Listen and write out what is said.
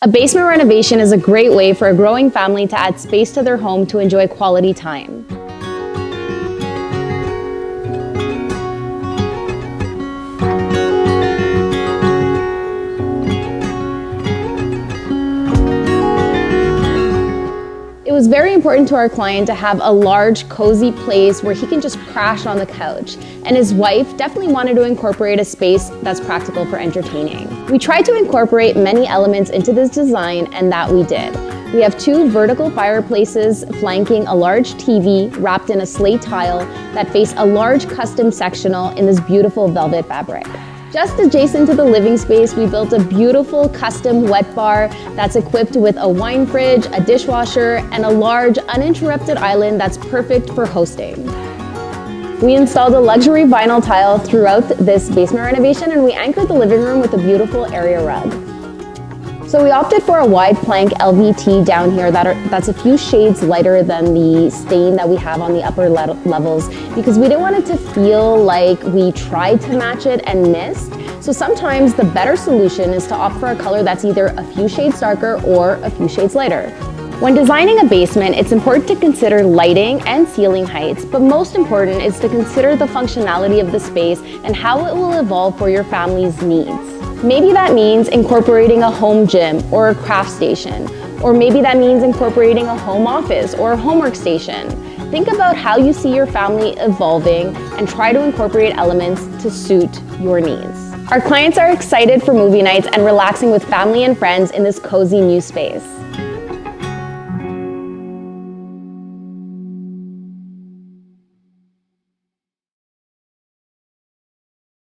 A basement renovation is a great way for a growing family to add space to their home to enjoy quality time. It was very important to our client to have a large, cozy place where he can just crash on the couch. And his wife definitely wanted to incorporate a space that's practical for entertaining. We tried to incorporate many elements into this design, and that we did. We have two vertical fireplaces flanking a large TV wrapped in a slate tile that face a large custom sectional in this beautiful velvet fabric. Just adjacent to the living space, we built a beautiful custom wet bar that's equipped with a wine fridge, a dishwasher, and a large uninterrupted island that's perfect for hosting. We installed a luxury vinyl tile throughout this basement renovation, and we anchored the living room with a beautiful area rug. So we opted for a wide plank LVT down here that's a few shades lighter than the stain that we have on the upper levels, because we didn't want it to feel like we tried to match it and missed. So sometimes the better solution is to opt for a color that's either a few shades darker or a few shades lighter. When designing a basement, it's important to consider lighting and ceiling heights, but most important is to consider the functionality of the space and how it will evolve for your family's needs. Maybe that means incorporating a home gym or a craft station, or maybe that means incorporating a home office or a homework station. Think about how you see your family evolving and try to incorporate elements to suit your needs. Our clients are excited for movie nights and relaxing with family and friends in this cozy new space.